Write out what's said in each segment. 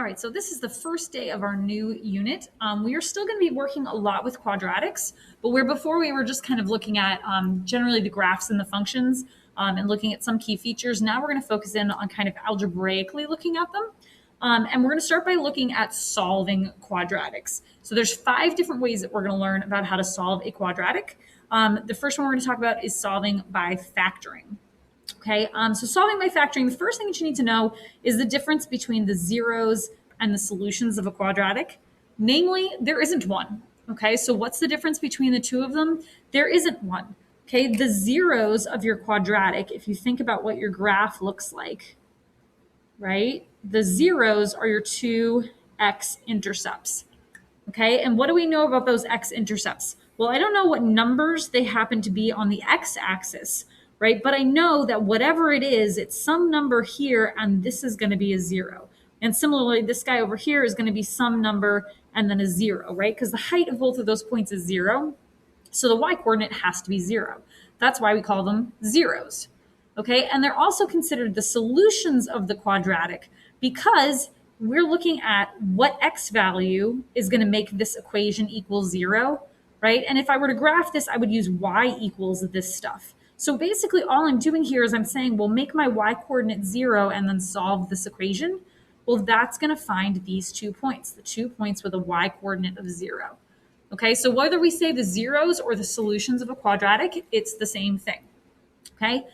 All right, so this is the first day of our new unit. We are still going to be working a lot with quadratics, but before we were just kind of looking at generally the graphs and the functions and looking at some key features. Now we're going to focus in on kind of algebraically looking at them. And we're going to start by looking at solving quadratics. So there's 5 different ways that we're going to learn about how to solve a quadratic. The first one we're going to talk about is solving by factoring. Okay, so solving by factoring, the first thing that you need to know is the difference between the zeros and the solutions of a quadratic. Namely, there isn't one. Okay, so what's the difference between the two of them? There isn't one. Okay, the zeros of your quadratic, if you think about what your graph looks like, right? The zeros are your 2 x-intercepts. Okay, and what do we know about those x-intercepts? Well, I don't know what numbers they happen to be on the x-axis, right? But I know that whatever it is, it's some number here, and this is going to be a 0. And similarly, this guy over here is going to be some number and then a 0, right? Because the height of both of those points is 0. So the y-coordinate has to be 0. That's why we call them zeros. Okay, and they're also considered the solutions of the quadratic because we're looking at what x value is going to make this equation equal 0, right? And if I were to graph this, I would use y equals this stuff. So basically all I'm doing here is I'm saying, well, make my y-coordinate 0 and then solve this equation. Well, that's going to find these 2 points, the 2 points with a y-coordinate of 0. Okay, so whether we say the zeros or the solutions of a quadratic, it's the same thing. Okay,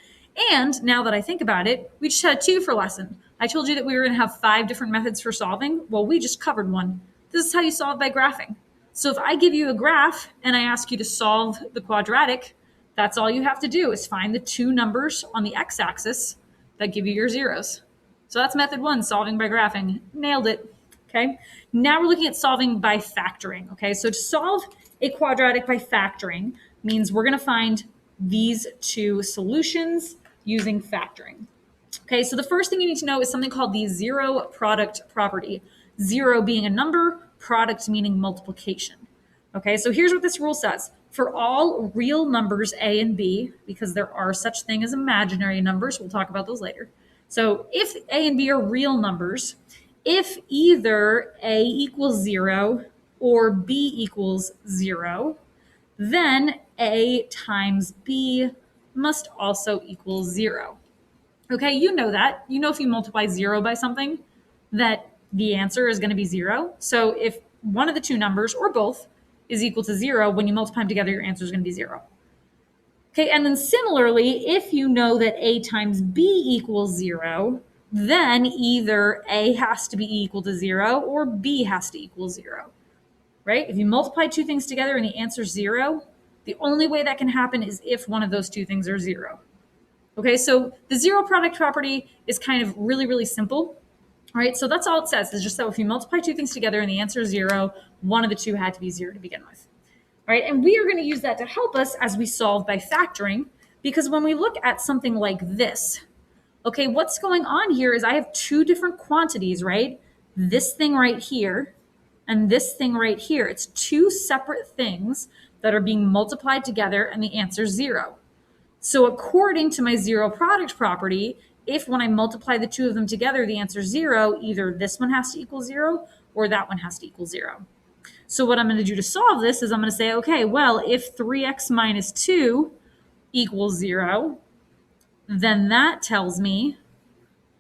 and now that I think about it, we just had 2 for lesson. I told you that we were going to have 5 different methods for solving. Well, we just covered one. This is how you solve by graphing. So if I give you a graph and I ask you to solve the quadratic, that's all you have to do is find the 2 numbers on the x-axis that give you your zeros. So that's method 1, solving by graphing. Nailed it. Okay, now we're looking at solving by factoring. Okay, so to solve a quadratic by factoring means we're going to find these 2 solutions using factoring. Okay, so the first thing you need to know is something called the zero product property. 0 being a number, product meaning multiplication. Okay, so here's what this rule says. For all real numbers a and b, because there are such thing as imaginary numbers, we'll talk about those later. So if a and b are real numbers, if either a equals 0 or b equals 0, then a times b must also equal 0. Okay, you know that. You know if you multiply 0 by something, that the answer is going to be 0. So if one of the 2 numbers, or both, is equal to 0, when you multiply them together, your answer is going to be 0. Okay, and then similarly, if you know that a times b equals 0, then either a has to be equal to 0 or b has to equal 0, right? If you multiply 2 things together and the answer is 0, the only way that can happen is if one of those 2 things are 0. Okay, so the zero product property is kind of really, really simple. All right, so that's all it says. It's just that if you multiply 2 things together and the answer is 0, one of the 2 had to be 0 to begin with. All right, and we are going to use that to help us as we solve by factoring, because when we look at something like this, okay, what's going on here is I have 2 different quantities, right? This thing right here and this thing right here. It's 2 separate things that are being multiplied together and the answer is 0. So according to my zero product property, if when I multiply the 2 of them together, the answer is 0, either this one has to equal 0 or that one has to equal 0. So what I'm going to do to solve this is I'm going to say, okay, well, if 3x minus 2 equals 0, then that tells me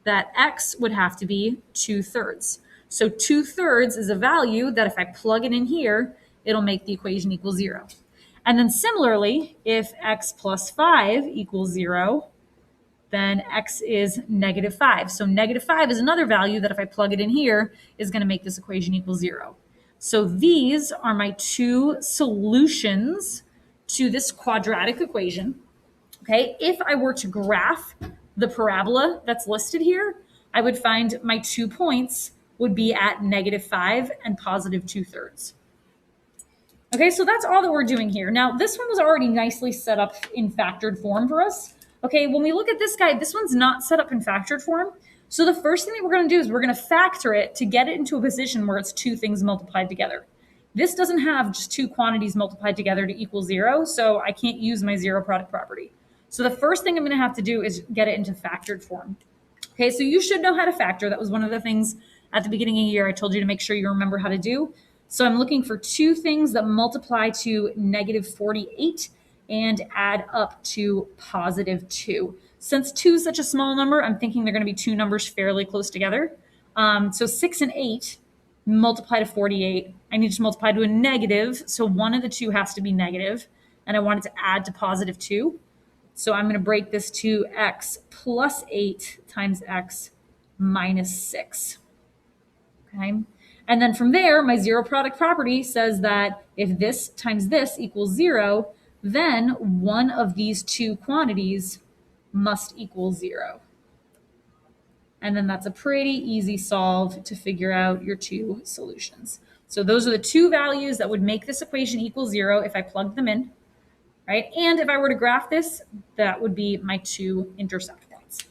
that x would have to be 2/3. So 2/3 is a value that if I plug it in here, it'll make the equation equal 0. And then similarly, if x plus 5 equals 0, then x is -5. So -5 is another value that if I plug it in here is going to make this equation equal 0. So these are my 2 solutions to this quadratic equation. Okay, if I were to graph the parabola that's listed here, I would find my 2 points would be at -5 and positive 2/3. Okay, so that's all that we're doing here. Now, this one was already nicely set up in factored form for us. Okay, when we look at this guy, this one's not set up in factored form. So the first thing that we're going to do is we're going to factor it to get it into a position where it's 2 things multiplied together. This doesn't have just 2 quantities multiplied together to equal 0, so I can't use my zero product property. So the first thing I'm going to have to do is get it into factored form. Okay, so you should know how to factor. That was one of the things at the beginning of the year I told you to make sure you remember how to do. So I'm looking for two things that multiply to negative 48 and add up to positive 2. Since 2 is such a small number, I'm thinking they're going to be two numbers fairly close together. So 6 and 8 multiply to 48. I need to multiply to a negative, so one of the two has to be negative, and I want it to add to positive 2. So I'm going to break this to x plus 8 times x minus 6. Okay. And then from there, my zero product property says that if this times this equals 0, then one of these two quantities must equal 0. And then that's a pretty easy solve to figure out your two solutions. So those are the two values that would make this equation equal 0 if I plugged them in, right? And if I were to graph this, that would be my two intercept points.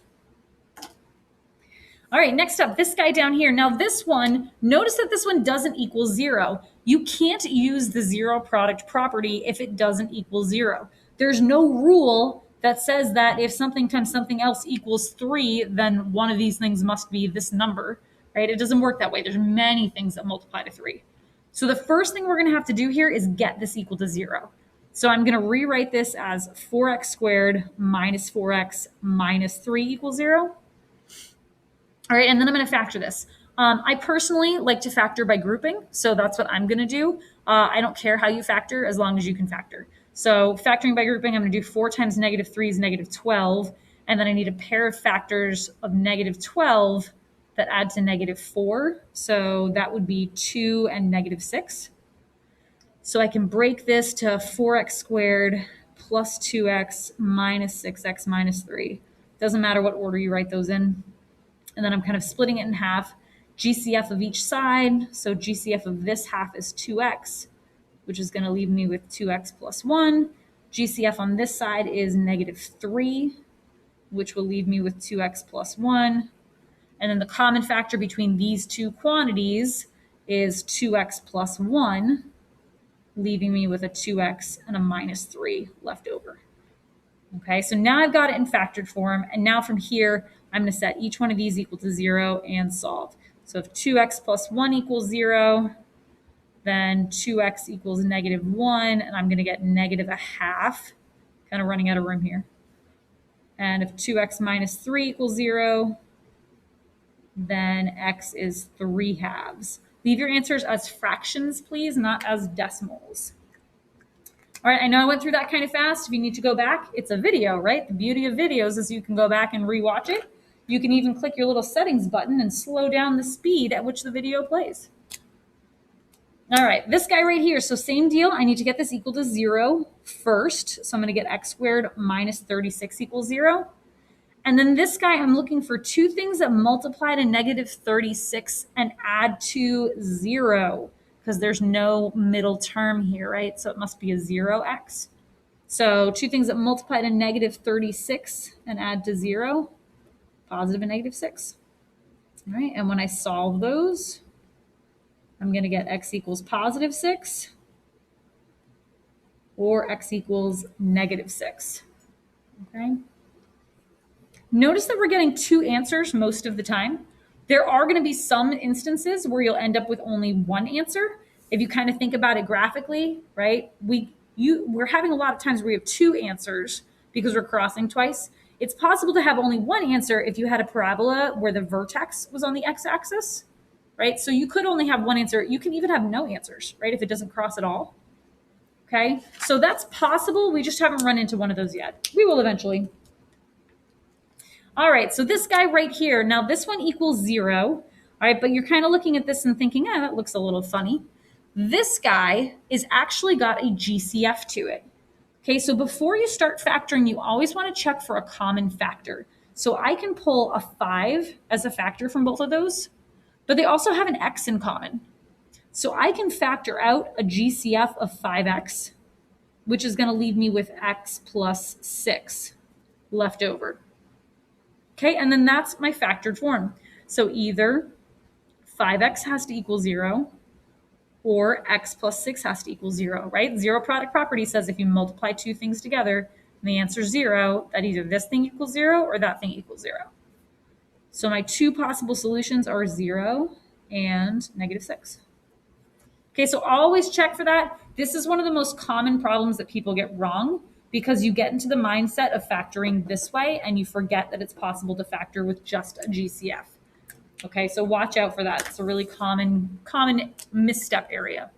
All right, next up, this guy down here. Now this one, notice that this one doesn't equal 0. You can't use the zero product property if it doesn't equal 0. There's no rule that says that if something times something else equals 3, then one of these things must be this number, right? It doesn't work that way. There's many things that multiply to 3. So the first thing we're going to have to do here is get this equal to 0. So I'm going to rewrite this as 4x squared minus 4x minus 3 equals 0. All right, and then I'm going to factor this. I personally like to factor by grouping, so that's what I'm going to do. I don't care how you factor as long as you can factor. So factoring by grouping, I'm going to do 4 times negative 3 is negative 12, and then I need a pair of factors of negative 12 that add to negative 4. So that would be 2 and negative 6. So I can break this to 4x squared plus 2x minus 6x minus 3. Doesn't matter what order you write those in. And then I'm kind of splitting it in half. GCF of each side. So GCF of this half is 2x, which is going to leave me with 2x plus 1. GCF on this side is negative 3, which will leave me with 2x plus 1. And then the common factor between these two quantities is 2x plus 1, leaving me with a 2x and a minus 3 left over. Okay, so now I've got it in factored form. And now from here, I'm going to set each one of these equal to 0 and solve. So if 2x plus 1 equals 0, then 2x equals negative 1, and I'm going to get negative a half. Kind of running out of room here. And if 2x minus 3 equals 0, then x is 3 halves. Leave your answers as fractions, please, not as decimals. All right, I know I went through that kind of fast. If you need to go back, it's a video, right? The beauty of videos is you can go back and rewatch it. You can even click your little settings button and slow down the speed at which the video plays. All right, this guy right here. So same deal. I need to get this equal to 0 first. So I'm going to get x squared minus 36 equals 0. And then this guy, I'm looking for two things that multiply to negative 36 and add to 0, because there's no middle term here, right? So it must be a 0x. So two things that multiply to negative 36 and add to 0, positive and negative 6. All right, and when I solve those, I'm going to get x equals positive 6 or x equals negative 6. Okay. Notice that we're getting two answers most of the time. There are going to be some instances where you'll end up with only one answer. If you kind of think about it graphically, right? We're having a lot of times where we have two answers because we're crossing twice. It's possible to have only one answer if you had a parabola where the vertex was on the x-axis, right? So you could only have one answer. You can even have no answers, right? If it doesn't cross at all. Okay, so that's possible. We just haven't run into one of those yet. We will eventually. All right, so this guy right here, now this one equals 0, all right, but you're kind of looking at this and thinking, that looks a little funny. This guy is actually got a GCF to it. Okay, so before you start factoring, you always want to check for a common factor. So I can pull a 5 as a factor from both of those, but they also have an x in common. So I can factor out a GCF of 5x, which is going to leave me with x plus 6 left over. Okay, and then that's my factored form. So either 5x has to equal 0 or x plus 6 has to equal 0, right? Zero product property says if you multiply two things together and the answer is 0, that either this thing equals 0 or that thing equals 0. So my two possible solutions are 0 and negative 6. Okay, so always check for that. This is one of the most common problems that people get wrong because you get into the mindset of factoring this way and you forget that it's possible to factor with just a GCF. Okay, so watch out for that. It's a really common misstep area.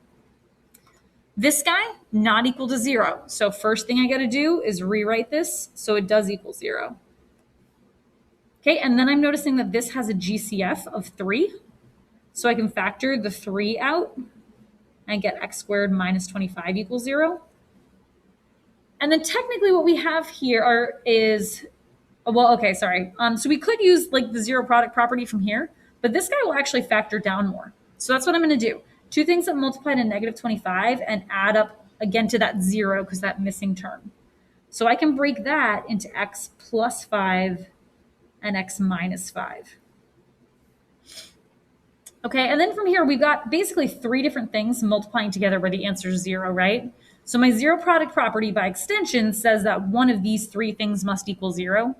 This guy, not equal to 0. So first thing I got to do is rewrite this so it does equal 0. Okay, and then I'm noticing that this has a GCF of 3. So I can factor the 3 out and get x squared minus 25 equals 0. And then technically what we have here is, well, okay, sorry. So we could use like the zero product property from here, but this guy will actually factor down more. So that's what I'm going to do. Two things that multiply to negative 25 and add up again to that 0 because that missing term. So I can break that into x plus 5 and x minus 5. Okay, and then from here, we've got basically 3 different things multiplying together where the answer is 0, right? So my zero product property by extension says that one of these 3 things must equal 0.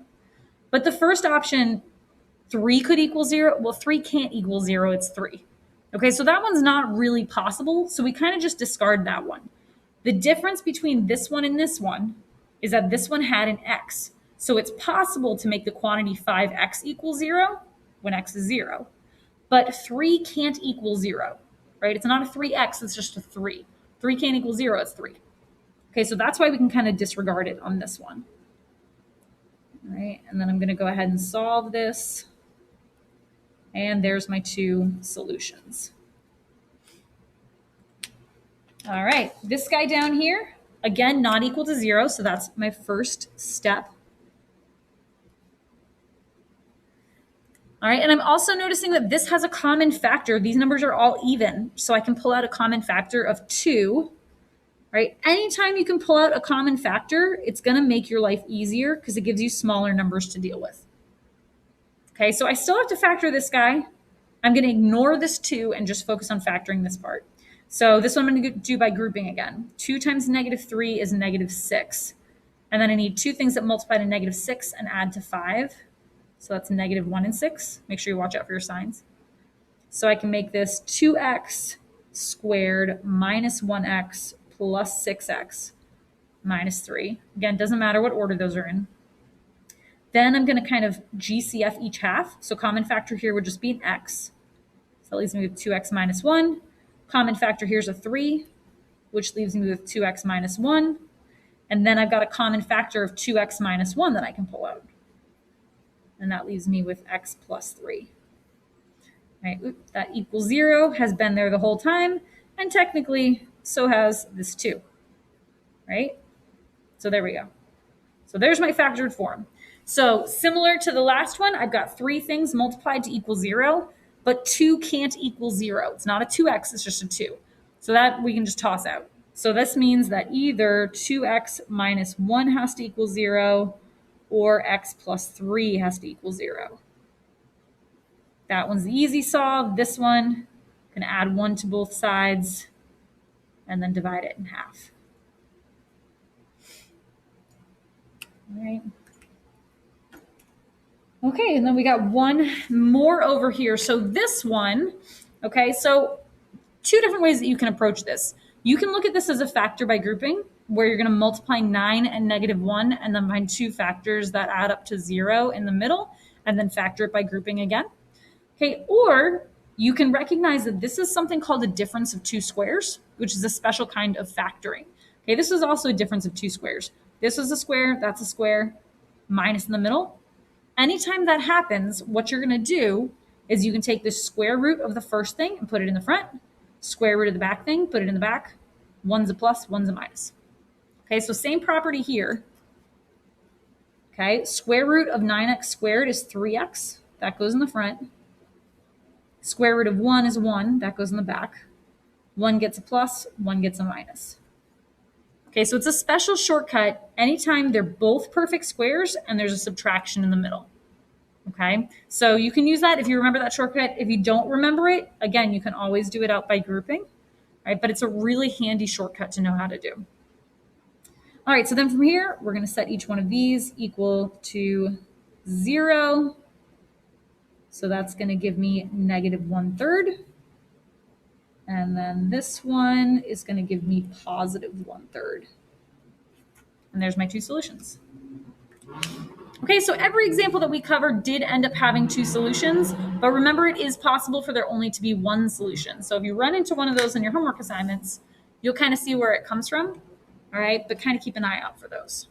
But the first option, 3 could equal 0. Well, 3 can't equal 0, it's 3. Okay, so that one's not really possible, so we kind of just discard that one. The difference between this one and this one is that this one had an x. So it's possible to make the quantity 5x equal 0 when x is 0. But 3 can't equal 0, right? It's not a 3x, it's just a 3. 3 can't equal 0, it's 3. Okay, so that's why we can kind of disregard it on this one. All right, and then I'm going to go ahead and solve this. And there's my 2 solutions. All right, this guy down here, again, not equal to 0, so that's my first step. All right, and I'm also noticing that this has a common factor. These numbers are all even, so I can pull out a common factor of 2. Right? Anytime you can pull out a common factor, it's going to make your life easier because it gives you smaller numbers to deal with. Okay, so I still have to factor this guy. I'm going to ignore this 2 and just focus on factoring this part. So this one I'm going to do by grouping again. 2 times negative 3 is negative 6. And then I need 2 things that multiply to negative 6 and add to 5. So that's negative 1 and 6. Make sure you watch out for your signs. So I can make this 2x squared minus 1x plus 6x minus 3. Again, doesn't matter what order those are in. Then I'm going to kind of GCF each half. So common factor here would just be an x. So that leaves me with 2x minus 1. Common factor here is a 3, which leaves me with 2x minus 1. And then I've got a common factor of 2x minus 1 that I can pull out. And that leaves me with x plus 3. Right, that equals 0 has been there the whole time. And technically, so has this 2. Right? So there we go. So there's my factored form. So similar to the last one, I've got 3 things multiplied to equal 0, but 2 can't equal 0. It's not a 2x, it's just a 2. So that we can just toss out. So this means that either 2x minus 1 has to equal 0 or x plus 3 has to equal 0. That one's the easy solve. This one, can add 1 to both sides and then divide it in half. All right. Okay, and then we got one more over here. So this one, okay, so 2 different ways that you can approach this. You can look at this as a factor by grouping, where you're going to multiply 9 and negative 1 and then find 2 factors that add up to 0 in the middle and then factor it by grouping again. Okay, or you can recognize that this is something called a difference of 2 squares, which is a special kind of factoring. Okay, this is also a difference of 2 squares. This is a square, that's a square, minus in the middle. Anytime that happens, what you're going to do is you can take the square root of the first thing and put it in the front, square root of the back thing, put it in the back. One's a plus, one's a minus. Okay, so same property here. Okay, square root of 9x squared is 3x. That goes in the front. Square root of 1 is 1. That goes in the back. 1 gets a plus, 1 gets a minus. Okay, so it's a special shortcut anytime they're both perfect squares and there's a subtraction in the middle. Okay, so you can use that if you remember that shortcut. If you don't remember it, again, you can always do it out by grouping, right? But it's a really handy shortcut to know how to do. All right, so then from here, we're going to set each one of these equal to 0. So that's going to give me negative 1/3. And then this one is going to give me positive 1/3. And there's my two solutions. Okay, so every example that we covered did end up having two solutions, but remember it is possible for there only to be one solution. So if you run into one of those in your homework assignments, you'll kind of see where it comes from, all right? But kind of keep an eye out for those.